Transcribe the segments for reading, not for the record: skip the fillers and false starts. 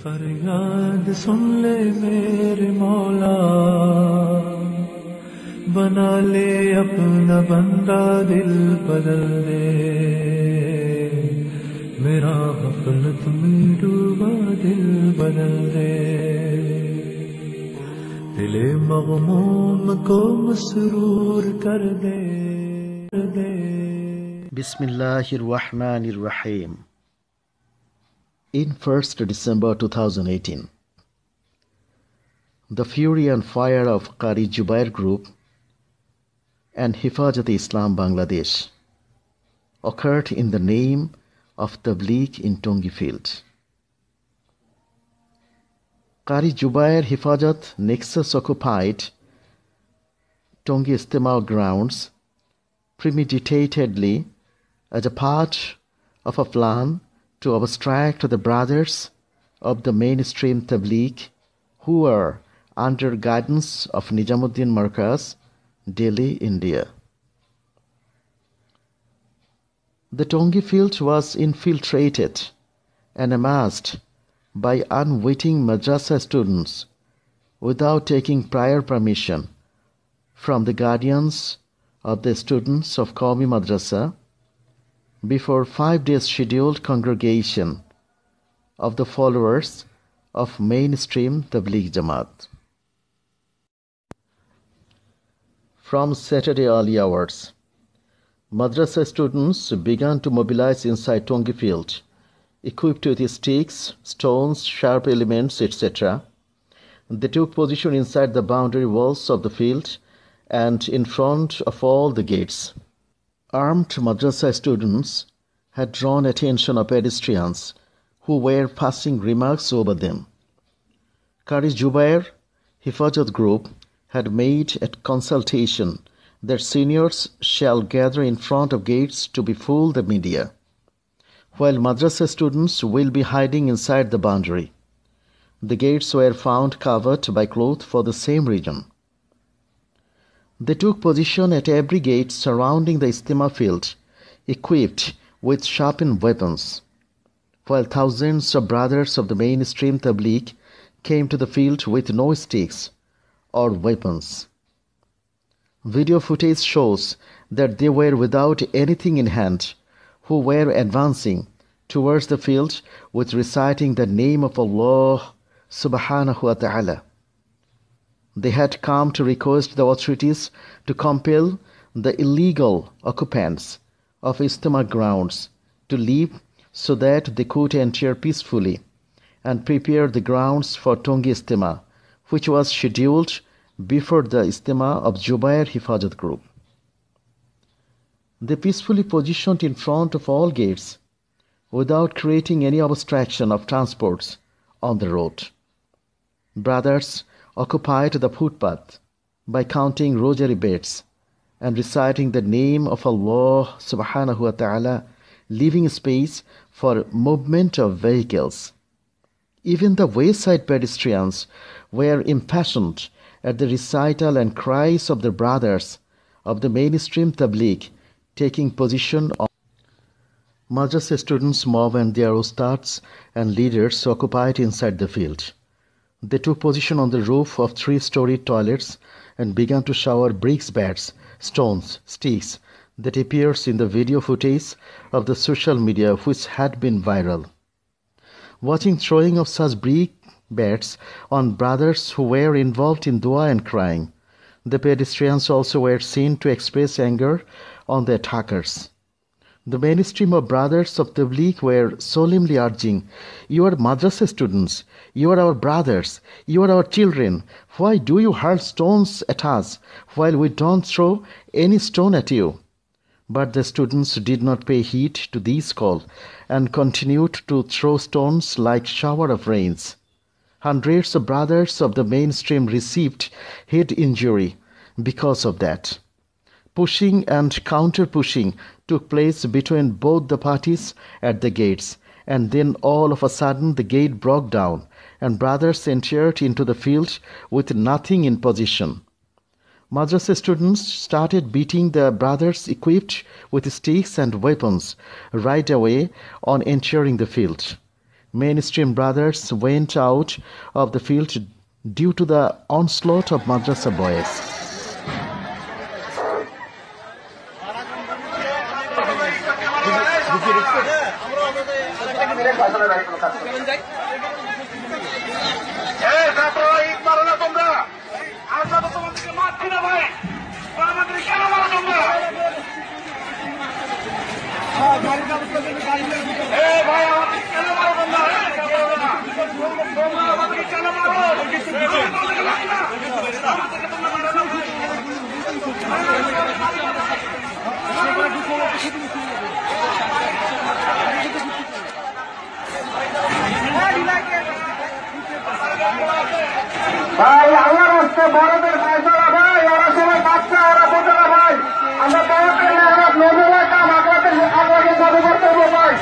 फरियाद सुन ले मेरे मौला, बना ले अपना बंदा, दिल बदल दे मेरा, गफलत में डूबा दिल बदल दे, दिले मगमूम को मसरूर कर दे। Bismillahirrahmanirrahim. In 1st December 2018, the fury and fire of Qawmi Zubair group and Hefazat-e-Islam Bangladesh occurred in the name of Tabligh in Tongi Field. Qawmi Zubair Hefazat nexus occupied Tongi Ijtema grounds premeditatedly as a part of a plan to obstruct the brothers of the mainstream Tabligh who were under guidance of Nizamuddin Markaz, Delhi, India. The Tongi Field was infiltrated and amassed by unwitting madrasah students without taking prior permission from the guardians of the students of Qawmi Madrasa before 5 days scheduled congregation of the followers of mainstream Tabligh jamat. From Saturday early hours, madrasa students began to mobilize inside Tongi Field, equipped with sticks, stones, sharp elements, etc. They took position inside the boundary walls of the field and in front of all the gates. Armed madrasa students had drawn attention of pedestrians who were passing remarks over them. Qawmi Zubair Hefazat group had made a consultation that seniors shall gather in front of gates to befool the media, while madrasa students will be hiding inside the boundary. The gates were found covered by cloth for the same reason. They took position at every gate surrounding the Ijtema field, equipped with sharpened weapons, while thousands of brothers of the mainstream Tabligh came to the field with no sticks or weapons. Video footage shows that they were without anything in hand, who were advancing towards the field with reciting the name of Allah subhanahu wa ta'ala. They had come to request the authorities to compel the illegal occupants of Ijtema grounds to leave so that they could enter peacefully and prepare the grounds for Tongi Ijtema, which was scheduled before the Ijtema of Zubair Hefazat group. They peacefully positioned in front of all gates without creating any obstruction of transports on the road. Brothers occupied the footpath by counting rosary beads and reciting the name of Allah subhanahu wa ta'ala, leaving space for movement of vehicles. Even the wayside pedestrians were impassioned at the recital and cries of the brothers of the mainstream Tabligh taking position on. Madrasa students mob and their ustads and leaders occupied inside the field. They took position on the roof of 3-story toilets and began to shower bricks, bats, stones, sticks that appears in the video footage of the social media which had been viral. Watching throwing of such brick bats on brothers who were involved in dua and crying, the pedestrians also were seen to express anger on the attackers. The mainstream of brothers of Tabligh were solemnly urging, "You are madrasa students, you are our brothers, you are our children. Why do you hurl stones at us while we don't throw any stone at you?" But the students did not pay heed to this call and continued to throw stones like shower of rains. Hundreds of brothers of the mainstream received head injury because of that. Pushing and counter-pushing took place between both the parties at the gates, and then all of a sudden the gate broke down and brothers entered into the field with nothing in position. Madrasa students started beating the brothers equipped with sticks and weapons right away on entering the field. mainstream brothers went out of the field due to the onslaught of madrasa boys. ভাই আমার হচ্ছে বড়দের ফয়সালা ভাই, ওরা সবাই বাচ্চা, ওরা বোঝালা ভাই। আমরা বড়দের মেহনত নজরে কাম আপনাদের আগে চালু করতে হবে ভাই।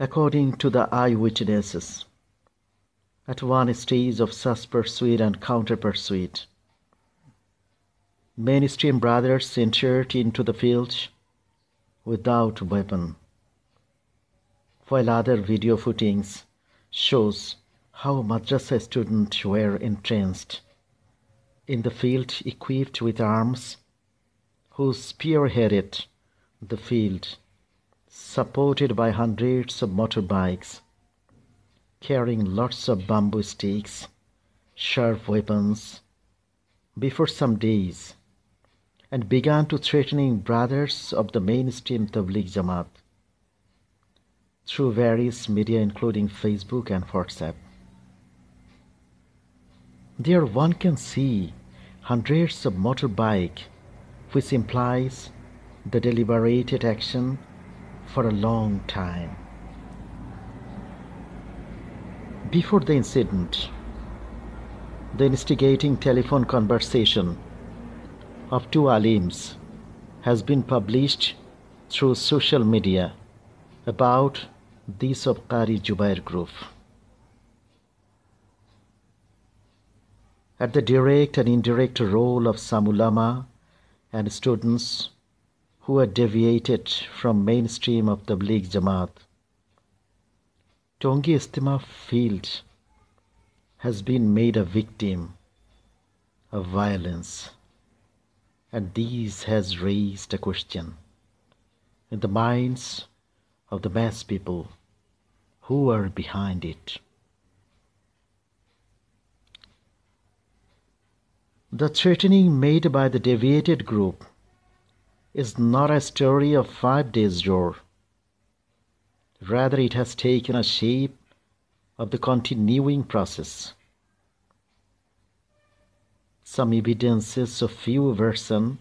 According to the eyewitnesses, at one stage of such pursuit and counter-pursuit, mainstream brothers entered into the field without weapon, while other video footings shows how madrasa students were entrenched in the field equipped with arms, who spearheaded the field, supported by hundreds of motorbikes, carrying lots of bamboo sticks, sharp weapons, before some days, and began to threatening brothers of the mainstream Tabligh jamat through various media including Facebook and WhatsApp. There one can see hundreds of motorbike, which implies the deliberated action for a long time. Before the incident, the instigating telephone conversation of two alims has been published through social media about this of Qari Zubair group. At the direct and indirect role of some ulama and students who are deviated from mainstream of Tabligh Jamat, Tongi Ijtema Field has been made a victim of violence, and this has raised a question in the minds of the mass people who are behind it. The threatening made by the deviated group is not a story of 5 days' war. Rather, it has taken a shape of the continuing process. Some evidences of few version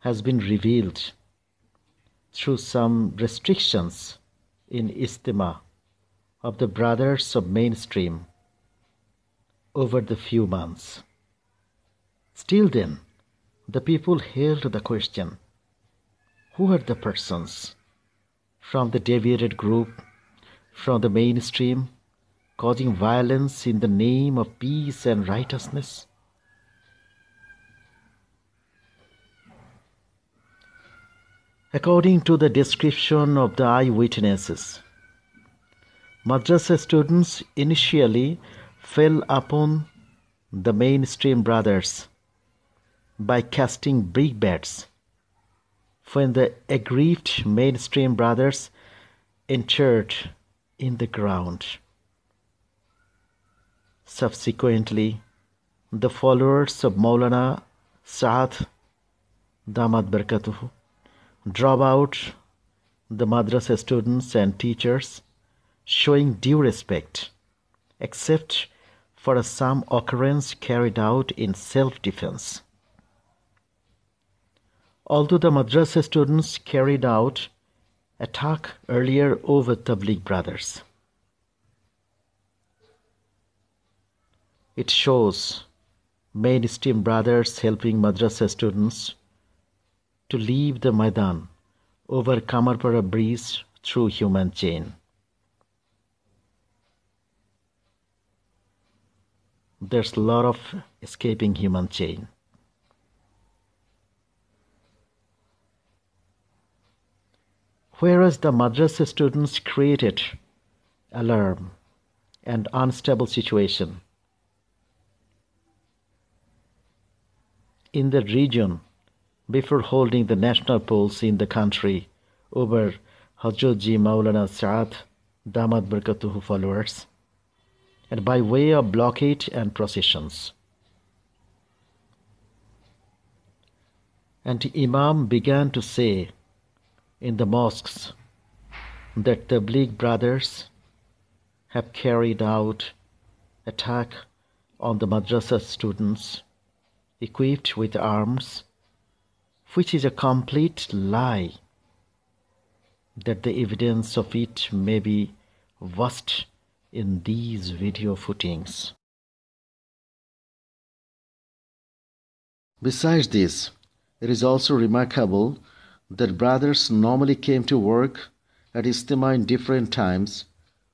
has been revealed through some restrictions in Ijtema of the brothers of mainstream over the few months. Still then, the people held the question, who are the persons from the deviated group, from the mainstream, causing violence in the name of peace and righteousness? According to the description of the eyewitnesses, madrasa students initially fell upon the mainstream brothers by casting brickbats, when the aggrieved mainstream brothers entered in the ground. Subsequently, the followers of Maulana Saad Damat Barakatuhu drove out the madrasa students and teachers, showing due respect, except for some occurrence carried out in self-defense. Although the madrasa students carried out attack earlier over Tabligh brothers, It shows mainstream brothers helping madrasa students to leave the maidan over Kamarpara bridge through human chain. There's a lot of escaping human chain. Whereas the madrasa students created alarm and unstable situation in the region before holding the national polls in the country over Hazrat Ji Maulana Saad Damat Barkatuhu followers, and by way of blockade and processions. And Imam began to say in the mosques that the Tabligh brothers have carried out attack on the madrasa students equipped with arms, which is a complete lie, that the evidence of it may be watched in these video footings. Besides this, it is also remarkable that brothers normally came to work at Ijtema in different times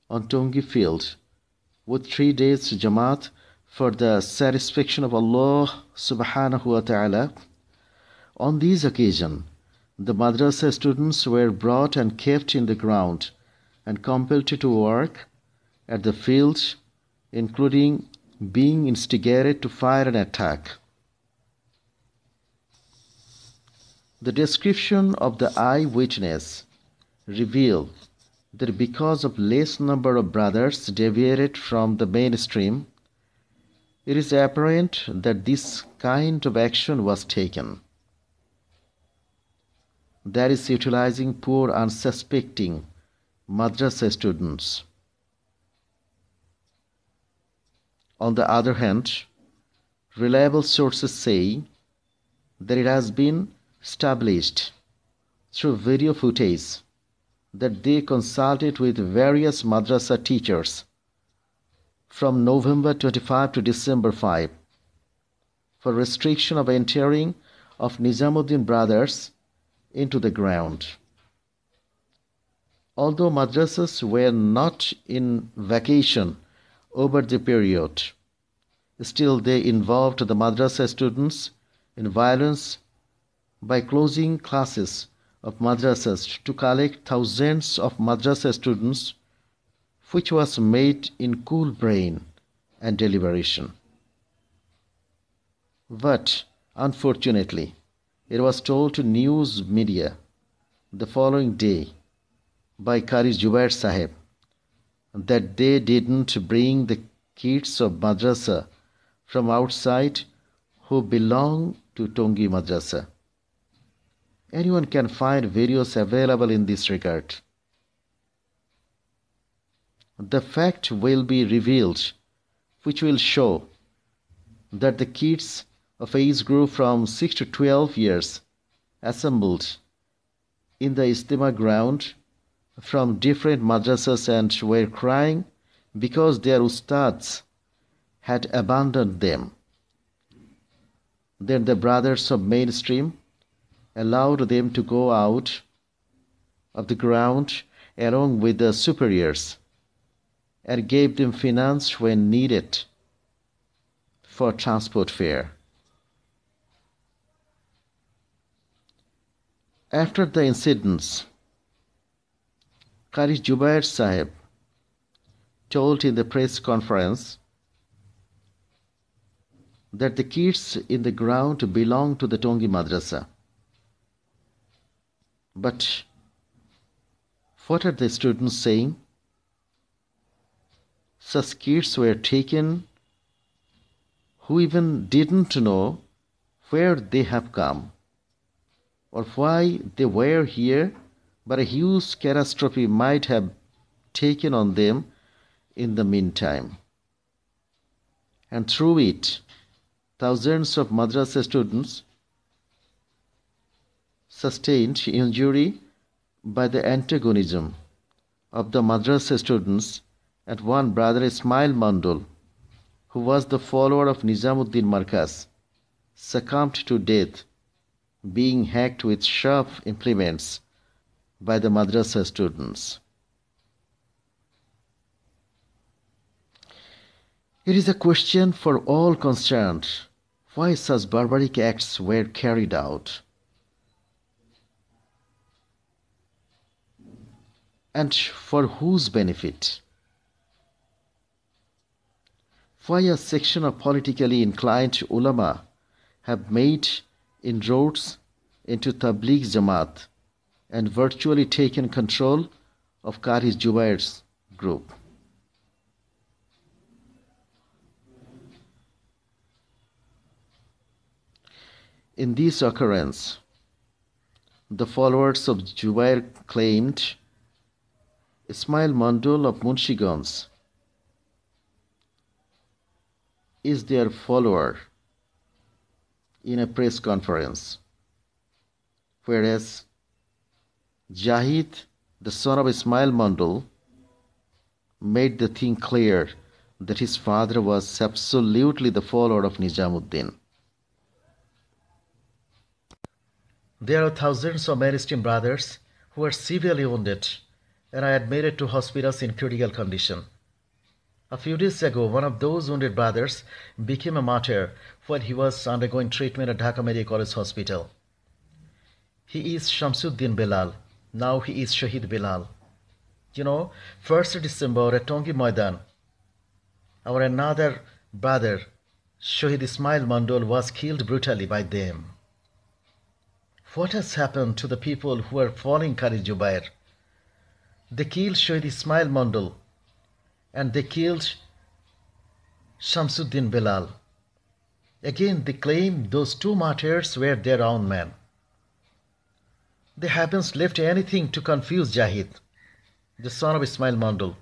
on Tongi Field with 3 days jamat for the satisfaction of Allah subhanahu wa ta'ala. On these occasions, the madrasa students were brought and kept in the ground and compelled to work at the field, including being instigated to fire an attack. The description of the eyewitness revealed that because of less number of brothers deviated from the mainstream, it is apparent that this kind of action was taken. That is, utilizing poor unsuspecting madrasa students. On the other hand, reliable sources say that it has been established through video footage that they consulted with various madrasa teachers from November 25 to December 5 for restriction of entering of Nizamuddin brothers into the ground. Although madrasas were not in vacation over the period, still they involved the madrasa students in violence by closing classes of madrasas to collect thousands of madrasa students, which was made in cool brain and deliberation. But unfortunately, it was told to news media the following day by Qari Zubair Sahib that they didn't bring the kids of madrasa from outside who belong to Tongi Madrasa. Anyone can find videos available in this regard. The fact will be revealed, which will show that the kids of age group from 6 to 12 years assembled in the Ijtema ground from different madrasas and were crying because their ustads had abandoned them. Then the brothers of mainstream allowed them to go out of the ground along with the superiors and gave them finance when needed for transport fare. After the incidents, Qari Zubair Sahib told in the press conference that the kids in the ground belong to the Tongi Madrasa. But what are the students saying? Such kids were taken who even didn't know where they have come or why they were here, but a huge catastrophe might have taken on them in the meantime. And through it, thousands of madrasa students sustained injury by the antagonism of the madrasa students and one brother Ismail Mandul, who was the follower of Nizamuddin Markaz, succumbed to death, being hacked with sharp implements by the madrasah students. It is a question for all concerned why such barbaric acts were carried out, and for whose benefit. Why a section of politically inclined ulama have made inroads into Tabligh Jamat and virtually taken control of Qari Zubair's group. In this occurrence, the followers of Zubair claimed Ismail Mandol of Munshigans is their follower in a press conference, whereas Jahid, the son of Ismail Mandol, made the thing clear that his father was absolutely the follower of Nizamuddin. There are thousands of mainstream brothers who are severely wounded and are admitted to hospitals in critical condition. A few days ago, one of those wounded brothers became a martyr while he was undergoing treatment at Dhaka Medical College Hospital. He is Shamsuddin Bilal. Now he is Shahid Bilal. 1st December at Tongi Maidan, our another brother, Shahid Ismail Mandol, was killed brutally by them. What has happened to the people who are following Qari Zubair? They killed Shahid Ismail Mandol and they killed Shamsuddin Bilal. Again, they claim those two martyrs were their own men. They haven't left anything to confuse Jahid, the son of Ismail Mandol.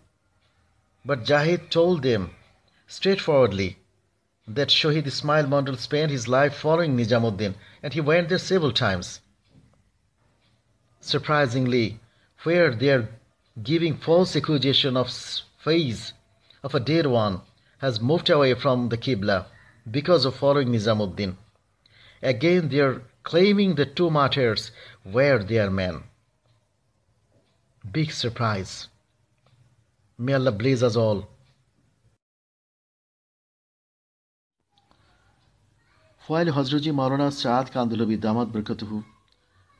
But Jahid told them straightforwardly that Shahid Ismail Mandol spent his life following Nizamuddin, and he went there several times. Surprisingly, where they are giving false accusation of face of a dead one has moved away from the Qibla because of following Nizamuddin. Again, they are claiming the two martyrs were their men. Big surprise. May Allah bless us all. While Hazratji Maulana Saad Kandhlawi Damat Barakatuhu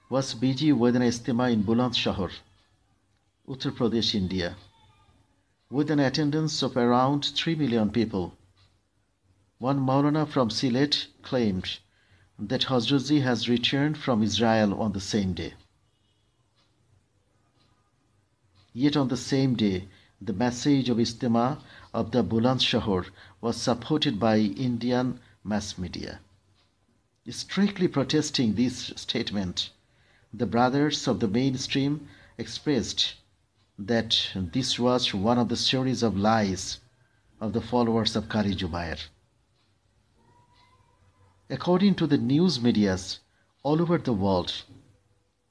was busy with an Ijtema in Bulandshahr, Uttar Pradesh, India, with an attendance of around 3 million people, one Maulana from Sylhet claimed that Hazratji has returned from Israel on the same day. Yet on the same day, the message of Ijtema of the Bulandshahr was supported by Indian mass media. Strictly protesting this statement, the brothers of the mainstream expressed that this was one of the series of lies of the followers of Qari Zubair. According to the news medias all over the world,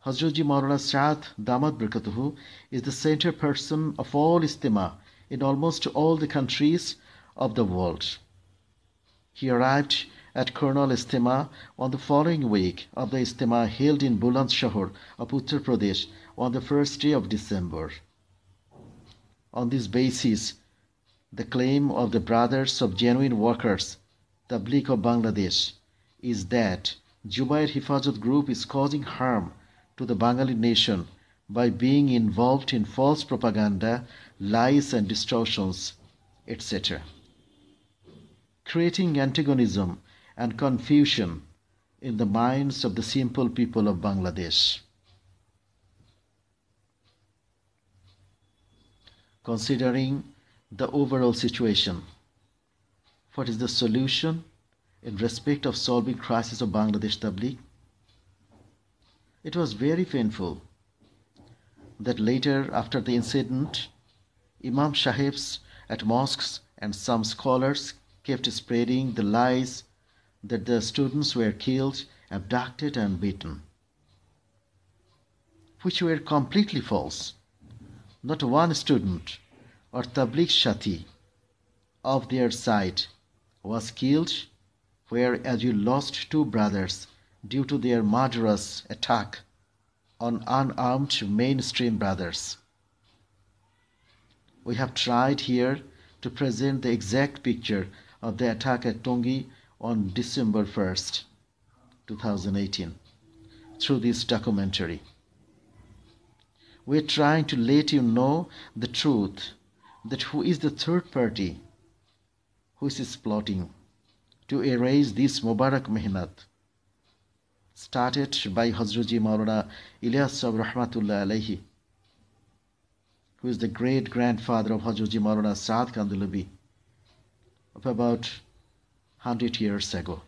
Hazratji Maulana Saad Damat Barakatuhu is the center person of all Ijtema in almost all the countries of the world. He arrived at Kurnool Ijtema on the following week of the Ijtema held in Bulandshahr of Uttar Pradesh on the 1st day of December. On this basis, the claim of the Brothers of Genuine Workers, Tabligh of Bangladesh, is that Zubair Hefazat group is causing harm to the Bengali nation by being involved in false propaganda, lies and distortions, etc., creating antagonism and confusion in the minds of the simple people of Bangladesh. Considering the overall situation, what is the solution in respect of solving crisis of Bangladesh Tabligh? It was very painful that later, after the incident, Imam Sahibs at mosques and some scholars kept spreading the lies that the students were killed, abducted and beaten, which were completely false. Not one student or Tabligh Shati of their side was killed, whereas you lost 2 brothers due to their murderous attack on unarmed mainstream brothers. We have tried here to present the exact picture of the attack at Tongi on December 1st, 2018 through this documentary. We're trying to let you know the truth, that who is the third party who is plotting to erase this Mubarak Mehnat, started by Hazratji Maulana Ilyas Sahib Rahmatullah Alayhi, who is the great-grandfather of Hazratji Maulana Saad Kandalabi of about 100 years ago.